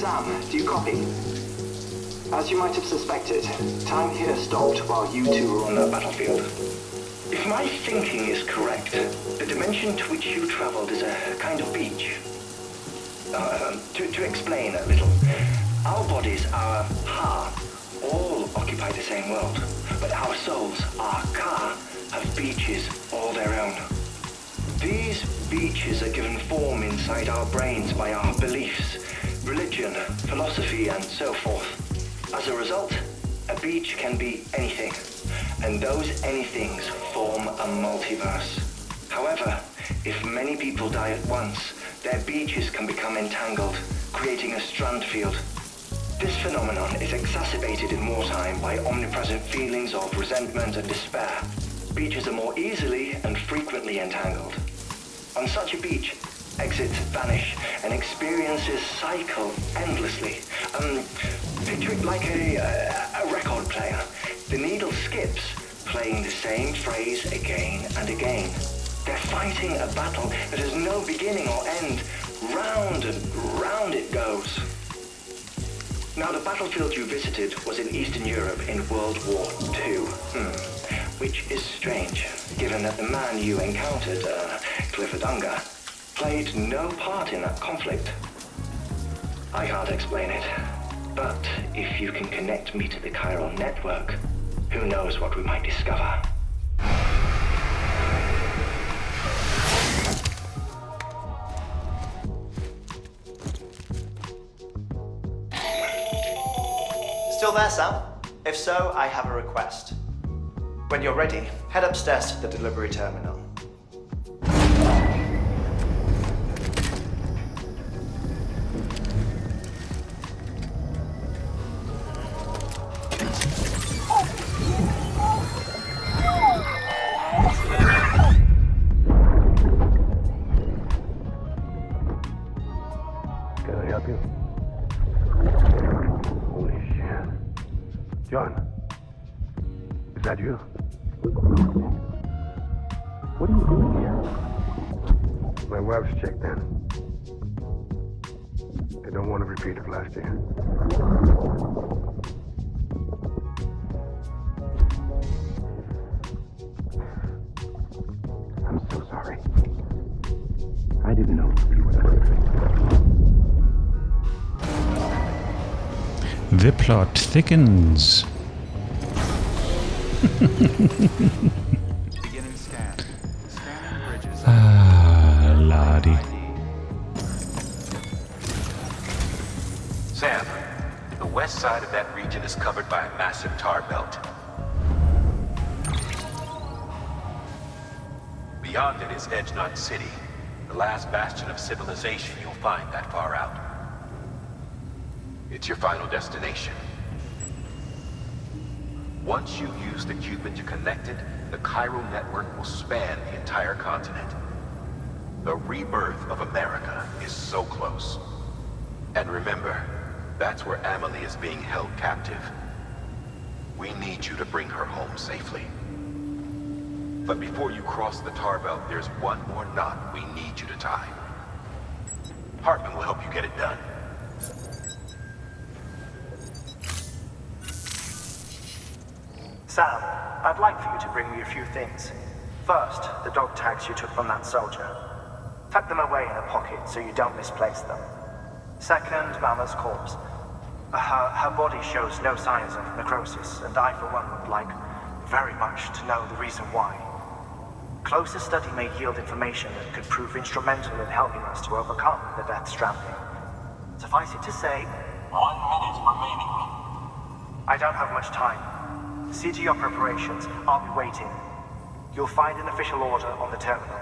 Sam, do you copy? As you might have suspected, time here stopped while you two were on the battlefield. If my thinking is correct, the dimension to which you traveled is a kind of beach. To explain a little, our bodies, our ha, all occupy the same world, but our souls, our ka, have beaches all their own. These beaches are given form inside our brains by our beliefs, religion, philosophy, and so forth. As a result, a beach can be anything, and those anythings form a multiverse. However, if many people die at once, their beaches can become entangled, creating a strand field. This phenomenon is exacerbated in wartime by omnipresent feelings of resentment and despair. Beaches are more easily and frequently entangled. On such a beach, exits vanish and experiences cycle endlessly. Picture it like a record player. The needle skips, playing the same phrase again and again. They're fighting a battle that has no beginning or end. Round and round it goes. Now, the battlefield you visited was in Eastern Europe in World War II. Which is strange, given that the man you encountered, Clifford Unger, played no part in that conflict. I can't explain it, but if you can connect me to the chiral network, who knows what we might discover. Still there, Sam? If so, I have a request. When you're ready, head upstairs to the delivery terminal. Can I help you? Holy shit. John, is that you? What are you doing here? My wife's checked in. I don't want to repeat of last year. I'm so sorry. I didn't know you were The plot thickens. Beginning scan. Scanning bridges. Ah, Lottie. Sam, the west side of that region is covered by a massive tar belt. Beyond it is Edgenut City, the last bastion of civilization you'll find that far out. It's your final destination. Once you use the cube to connect it, the chiral network will span the entire continent. The rebirth of America is so close. And remember, that's where Amelie is being held captive. We need you to bring her home safely. But before you cross the tar belt, there's one more knot we need you to tie. Heartman will help you get it done. Sam, I'd like for you to bring me a few things. First, the dog tags you took from that soldier. Tuck them away in a pocket so you don't misplace them. Second, Mama's corpse. Her body shows no signs of necrosis, and I, for one, would like very much to know the reason why. Closer study may yield information that could prove instrumental in helping us to overcome the death stranding. Suffice it to say, 1 minute remaining. I don't have much time. See to your preparations. I'll be waiting. You'll find an official order on the terminal.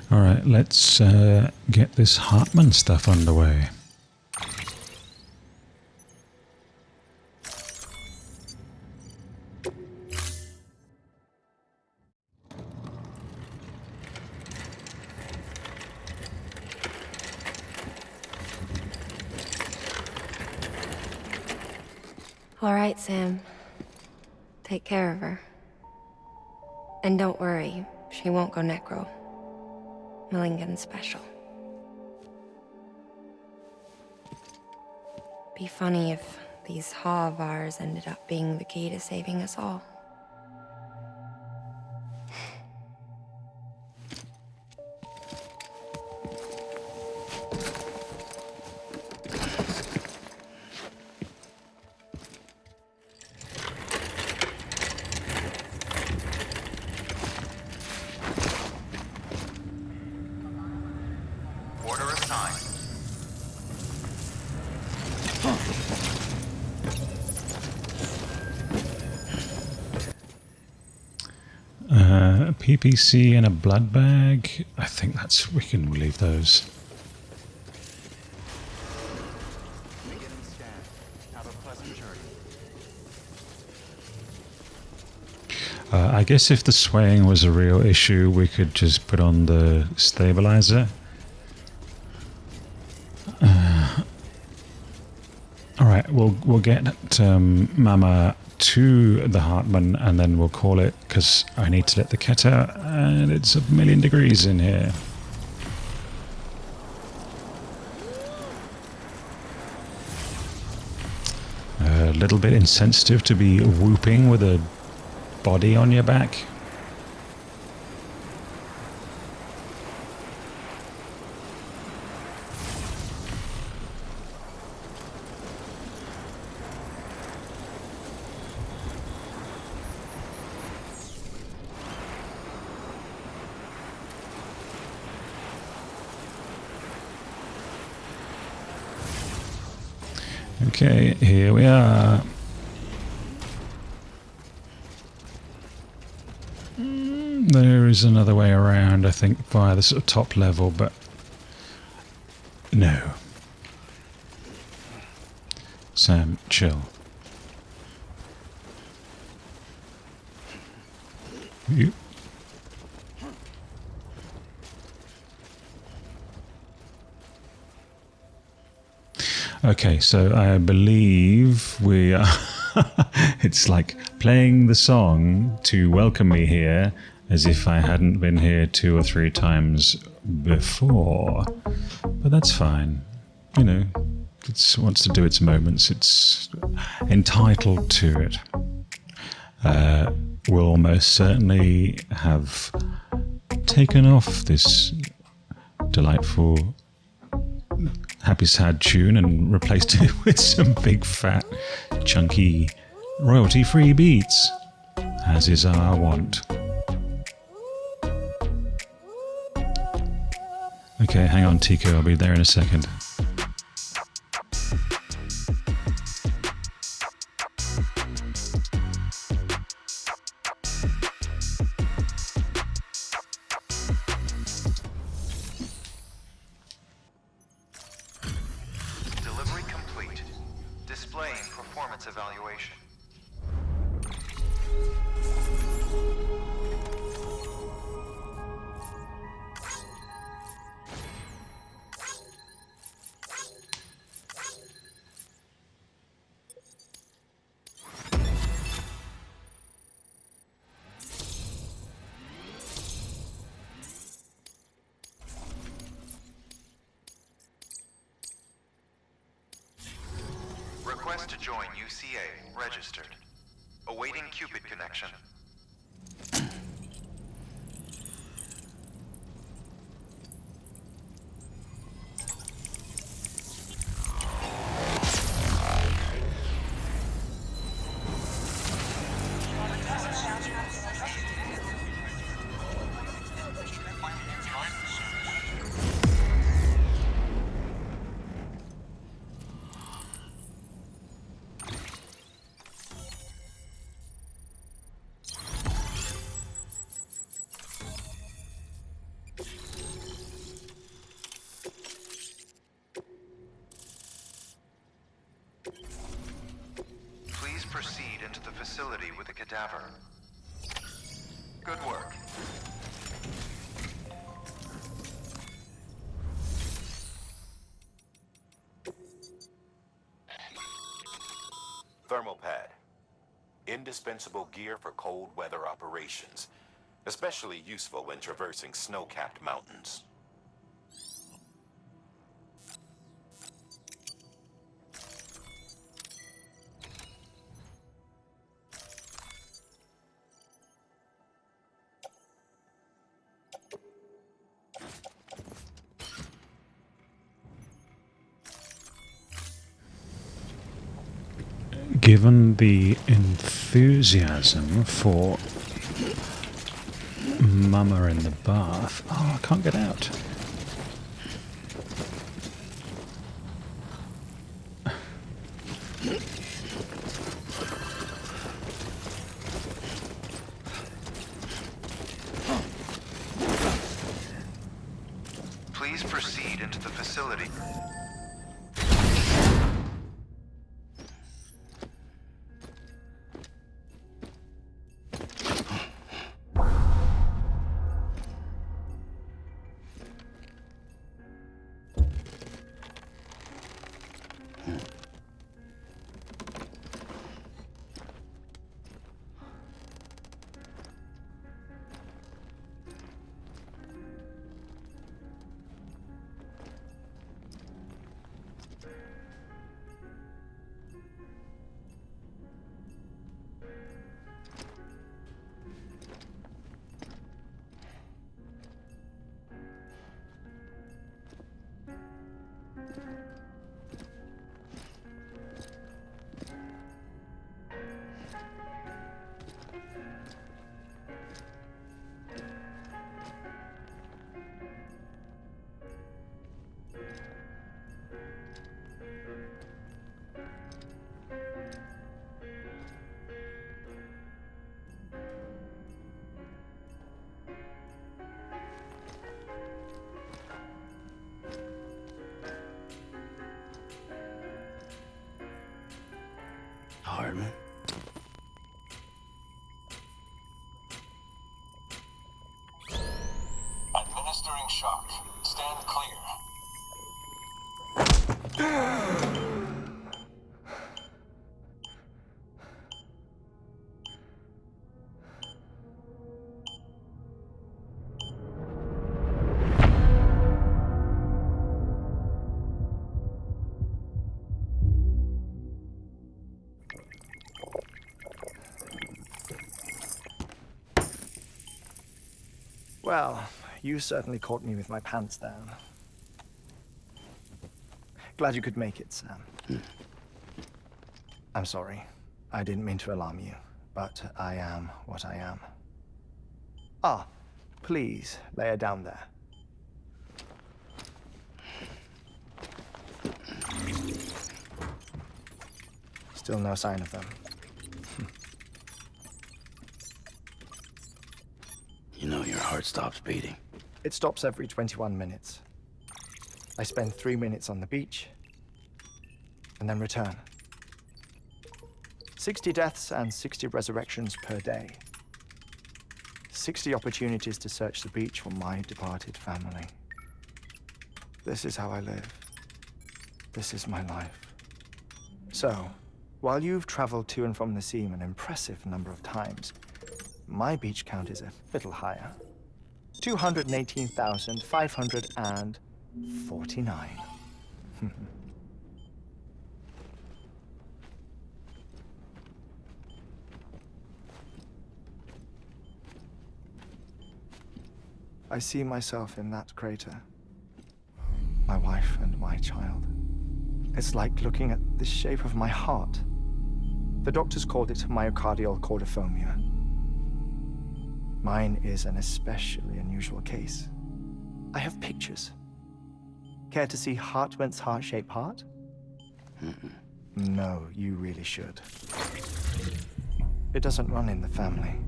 All right, let's get this Heartman stuff underway. All right, Sam. Take care of her. And don't worry, she won't go necro. Malingen special. Be funny if these Ha of ours ended up being the key to saving us all. Order assigned. A PPC and a blood bag. I think we can leave those. Beginning scan. Have a pleasant journey. I guess if the swaying was a real issue, we could just put on the stabilizer. All right, we'll get Mama to the Heartman, and then we'll call it, because I need to let the cat out, and it's 1,000,000 degrees in here. A little bit insensitive to be whooping with a body on your back. Okay, here we are. There is another way around, I think, via the sort of top level, but no. Sam, chill. You. Okay, so I believe we are... It's like playing the song to welcome me here as if I hadn't been here 2 or 3 times before. But that's fine. You know, it wants to do its moments. It's entitled to it. We'll most certainly have taken off this delightful Happy Sad tune and replaced it with some big fat chunky royalty free beats, as is our want. Okay, hang on Tico, I'll be there in a second. Evaluation. Request to join UCA. Registered. Awaiting Cupid connection. Proceed into the facility with the cadaver. Good work. Thermal pad. indispensable gear for cold weather operations, especially useful when traversing snow-capped mountains. Given the enthusiasm for Mama in the bath... Oh, I can't get out. Please proceed into the facility. Heartman. Administering shock. Stand clear. Well, you certainly caught me with my pants down. Glad you could make it, Sam. I'm sorry. I didn't mean to alarm you, but I am what I am. Ah, please, lay her down there. Still no sign of them. You know your heart stops beating. It stops every 21 minutes. I spend 3 minutes on the beach, and then return. 60 deaths and 60 resurrections per day. 60 opportunities to search the beach for my departed family. This is how I live. This is my life. So, while you've traveled to and from the sea an impressive number of times, my beach count is a little higher. 218,549. I see myself in that crater. My wife and my child. It's like looking at the shape of my heart. The doctors called it myocardial cordiformia. Mine is an especially unusual case. I have pictures. Care to see Heartman's heart-shaped heart? No, you really should. It doesn't run in the family.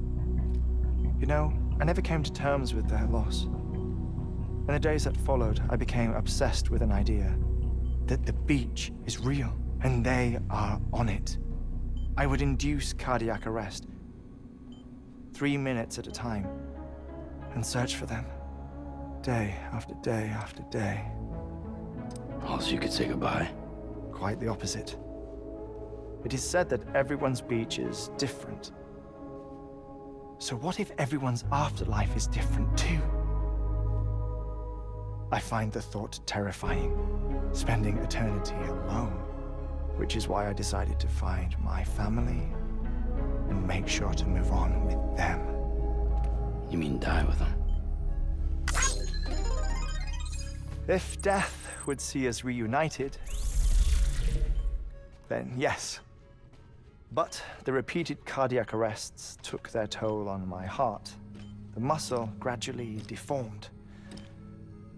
You know, I never came to terms with their loss. In the days that followed, I became obsessed with an idea that the beach is real, and they are on it. I would induce cardiac arrest, 3 minutes at a time, and search for them, day after day after day. Also, you could say goodbye. Quite the opposite. It is said that everyone's beach is different. So what if everyone's afterlife is different too? I find the thought terrifying, spending eternity alone, which is why I decided to find my family and make sure to move on with them. You mean die with them? If death would see us reunited, then yes. But the repeated cardiac arrests took their toll on my heart. The muscle gradually deformed.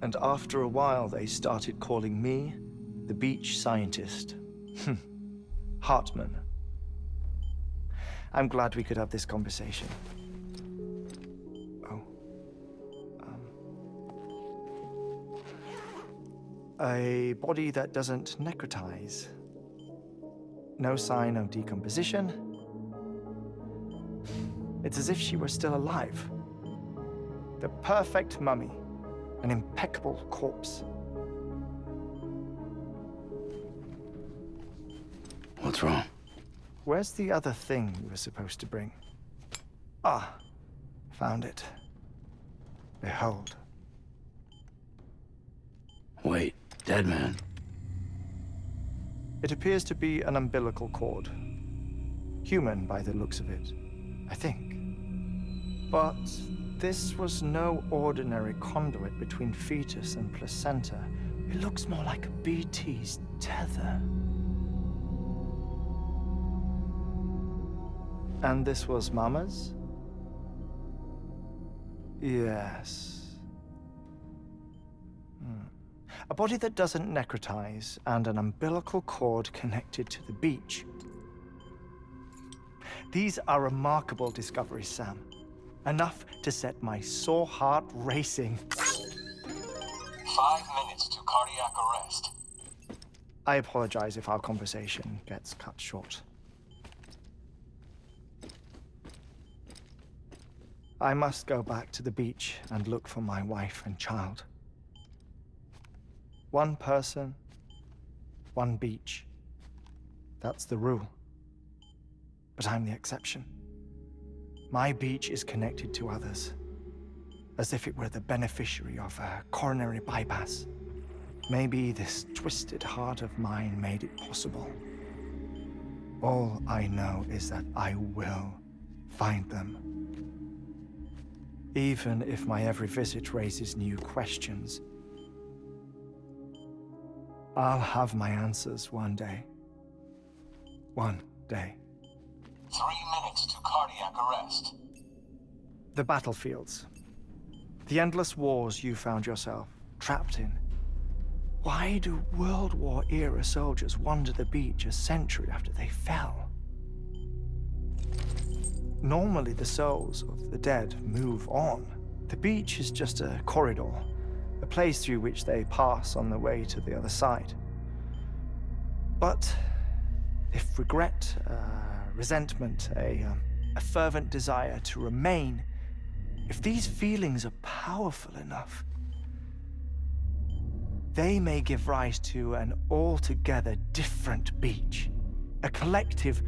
And after a while, they started calling me the beach scientist. Heartman. I'm glad we could have this conversation. Oh. A body that doesn't necrotize. No sign of decomposition. It's as if she were still alive. The perfect mummy. An impeccable corpse. What's wrong? Where's the other thing you were supposed to bring? Ah, found it. Behold. Wait, dead man? It appears to be an umbilical cord. Human by the looks of it, I think. But this was no ordinary conduit between fetus and placenta. It looks more like a BT's tether. And this was Mama's? Yes. A body that doesn't necrotize and an umbilical cord connected to the beach. These are remarkable discoveries, Sam. Enough to set my sore heart racing. 5 minutes to cardiac arrest. I apologize if our conversation gets cut short. I must go back to the beach and look for my wife and child. One person, one beach. That's the rule. But I'm the exception. My beach is connected to others, as if it were the beneficiary of a coronary bypass. Maybe this twisted heart of mine made it possible. All I know is that I will find them. Even if my every visit raises new questions, I'll have my answers one day. One day. 3 minutes to cardiac arrest. The battlefields. The endless wars you found yourself trapped in. Why do World War-era soldiers wander the beach a century after they fell? Normally, the souls of the dead move on. The beach is just a corridor, a place through which they pass on the way to the other side. But if regret, resentment, a fervent desire to remain, if these feelings are powerful enough, they may give rise to an altogether different beach, a collective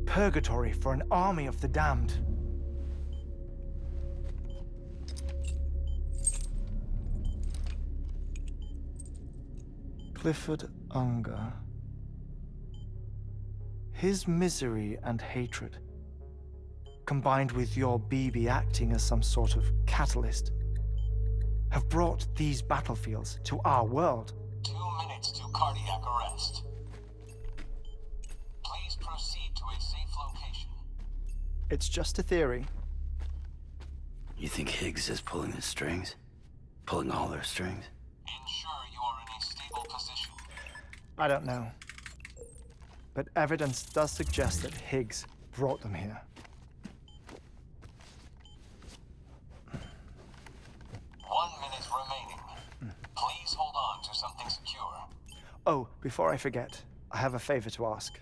purgatory for an army of the damned. Clifford Unger. His misery and hatred, combined with your BB acting as some sort of catalyst, have brought these battlefields to our world. 2 minutes to cardiac arrest. Please proceed to a safe location. It's just a theory. You think Higgs is pulling the strings? Pulling all their strings? Ensure you are in a stable position. I don't know. But evidence does suggest that Higgs brought them here. 1 minute remaining. Please hold on to something secure. Oh, before I forget, I have a favor to ask.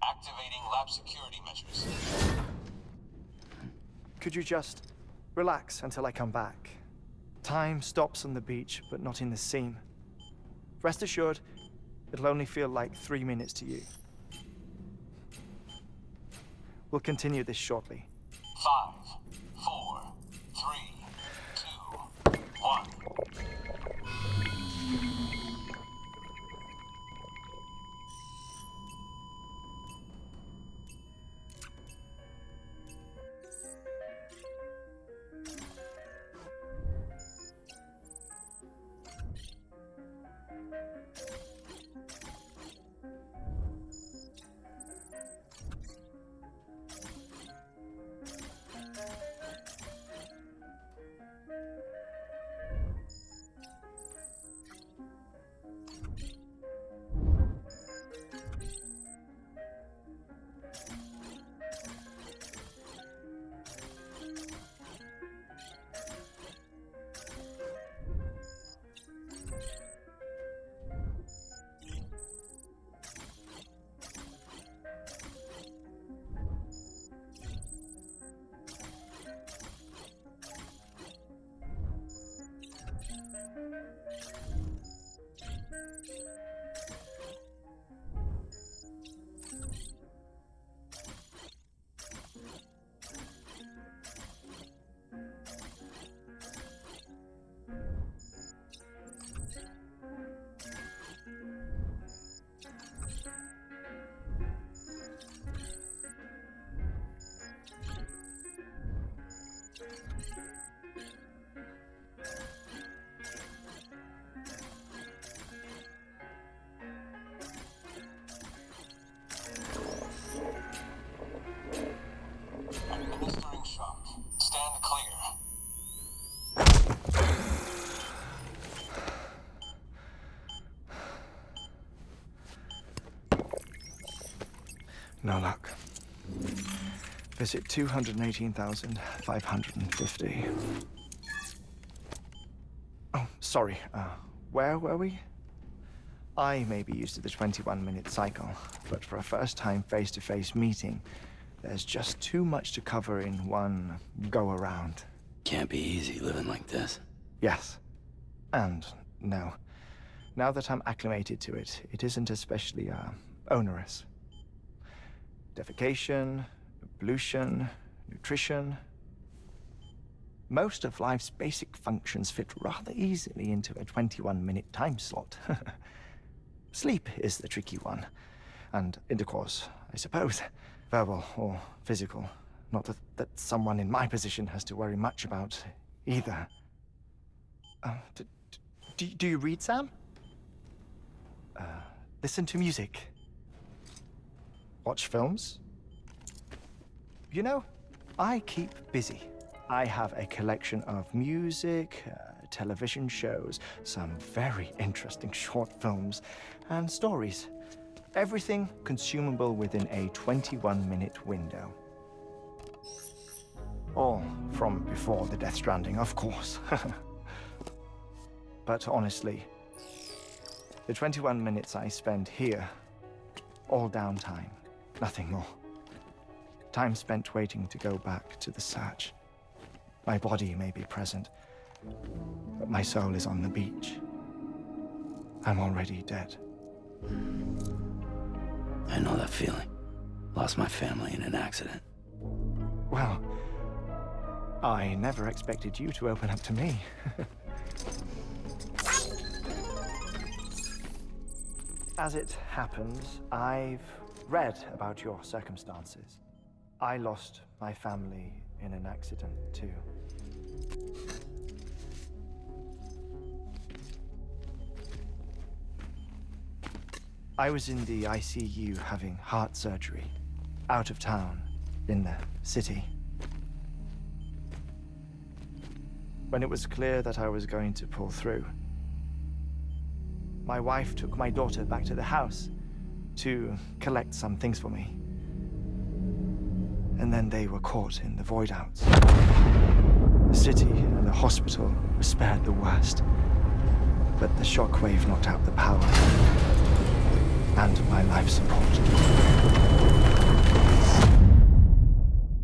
Activating lab security measures. Could you just relax until I come back? Time stops on the beach, but not in the scene. Rest assured, it'll only feel like 3 minutes to you. We'll continue this shortly. 5, 4, 3, 2, 1. Administering shock. Stand clear. No luck. Visit 218,550. Oh, sorry. Where were we? I may be used to the 21-minute cycle, but for a first-time face-to-face meeting, there's just too much to cover in one go-around. Can't be easy living like this. Yes. And no. Now that I'm acclimated to it, it isn't especially, onerous. Defecation, ablution, nutrition. Most of life's basic functions fit rather easily into a 21-minute time slot. Sleep is the tricky one. And intercourse, I suppose. Verbal or physical. Not that someone in my position has to worry much about either. Do you read, Sam? Listen to music. Watch films? You know, I keep busy. I have a collection of music, television shows, some very interesting short films, and stories. Everything consumable within a 21-minute window. All from before the Death Stranding, of course. But honestly, the 21 minutes I spend here, all downtime, nothing more. Time spent waiting to go back to the search. My body may be present, but my soul is on the beach. I'm already dead. I know that feeling. Lost my family in an accident. Well, I never expected you to open up to me. As it happens, I've read about your circumstances. I lost my family in an accident, too. I was in the ICU having heart surgery, out of town, in the city. When it was clear that I was going to pull through, my wife took my daughter back to the house to collect some things for me. And then they were caught in the void outs. The city and the hospital were spared the worst, but the shockwave knocked out the power and my life support.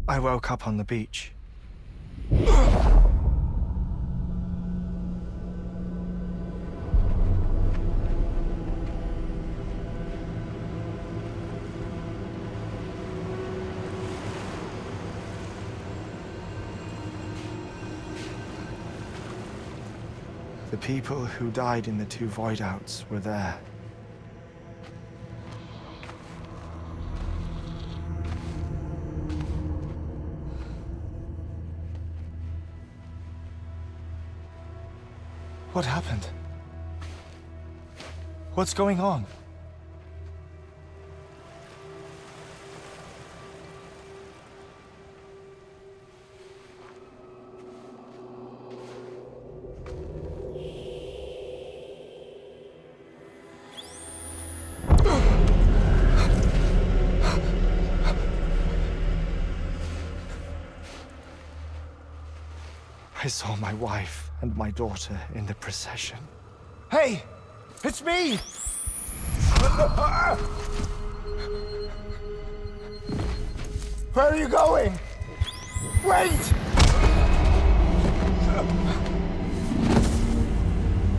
I woke up on the beach. The people who died in the 2 void outs were there. What happened? What's going on? I saw my wife and my daughter in the procession. Hey! It's me! Where are you going? Wait!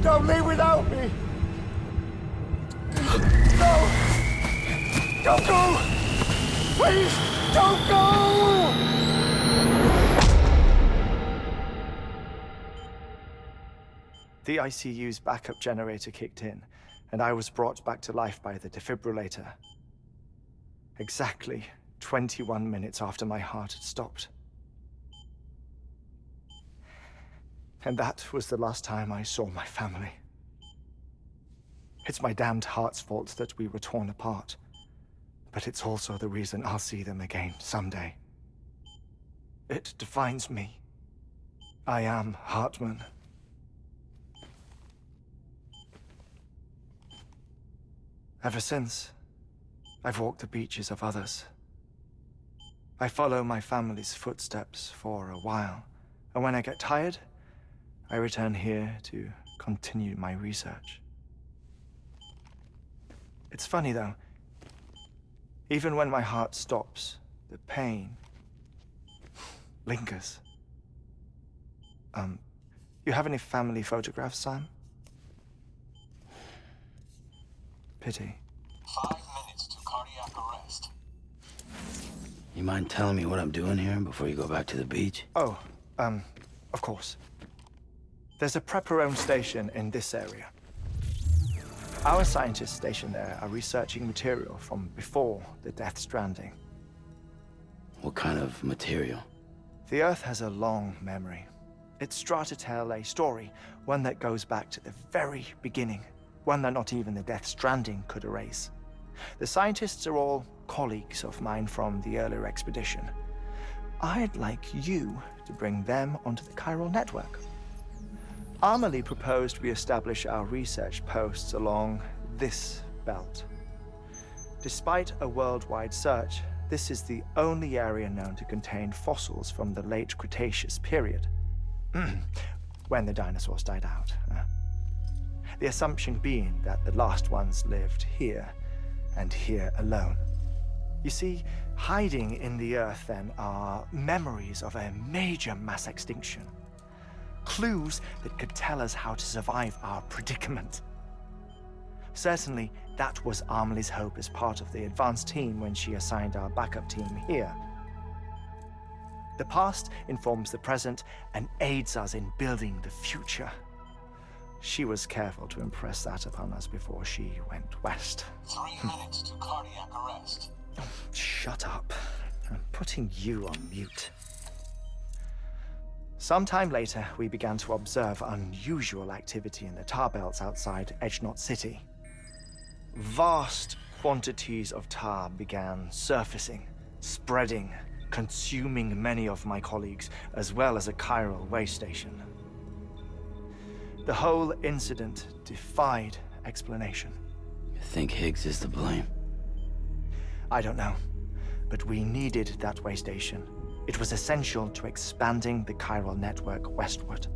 Don't leave without me! No! Don't go! Please, don't go! The ICU's backup generator kicked in, and I was brought back to life by the defibrillator. Exactly 21 minutes after my heart had stopped. And that was the last time I saw my family. It's my damned heart's fault that we were torn apart, but it's also the reason I'll see them again someday. It defines me. I am Heartman. Ever since, I've walked the beaches of others. I follow my family's footsteps for a while, and when I get tired, I return here to continue my research. It's funny though, even when my heart stops, the pain lingers. You have any family photographs, Sam? Pity. 5 minutes to cardiac arrest. You mind telling me what I'm doing here before you go back to the beach? Oh, of course. There's a Prepperone station in this area. Our scientists stationed there are researching material from before the Death Stranding. What kind of material? The Earth has a long memory. It's trying to tell a story, one that goes back to the very beginning. One that not even the Death Stranding could erase. The scientists are all colleagues of mine from the earlier expedition. I'd like you to bring them onto the chiral network. Amelie proposed we establish our research posts along this belt. Despite a worldwide search, this is the only area known to contain fossils from the late Cretaceous period, when the dinosaurs died out. The assumption being that the last ones lived here, and here alone. You see, hiding in the Earth then are memories of a major mass extinction. Clues that could tell us how to survive our predicament. Certainly, that was Amelie's hope as part of the advanced team when she assigned our backup team here. The past informs the present and aids us in building the future. She was careful to impress that upon us before she went west. 3 minutes to cardiac arrest. Oh, shut up. I'm putting you on mute. Sometime later, we began to observe unusual activity in the tar belts outside Edgenot City. Vast quantities of tar began surfacing, spreading, consuming many of my colleagues, as well as a chiral way station. The whole incident defied explanation. You think Higgs is to blame? I don't know, but we needed that way station. It was essential to expanding the chiral network westward.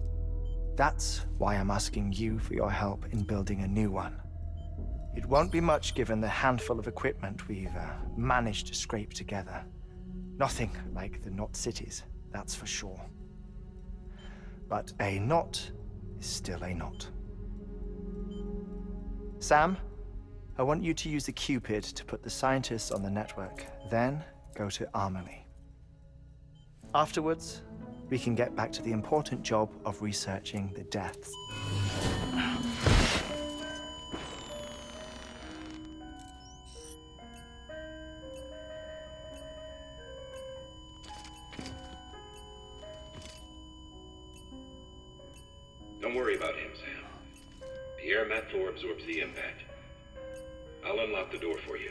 That's why I'm asking you for your help in building a new one. It won't be much given the handful of equipment we've managed to scrape together. Nothing like the knot cities, that's for sure. But a knot is still a knot. Sam, I want you to use the Cupid to put the scientists on the network, then go to Amelie. Afterwards, we can get back to the important job of researching the deaths. Don't worry about him, Sam. The air mat floor absorbs the impact. I'll unlock the door for you.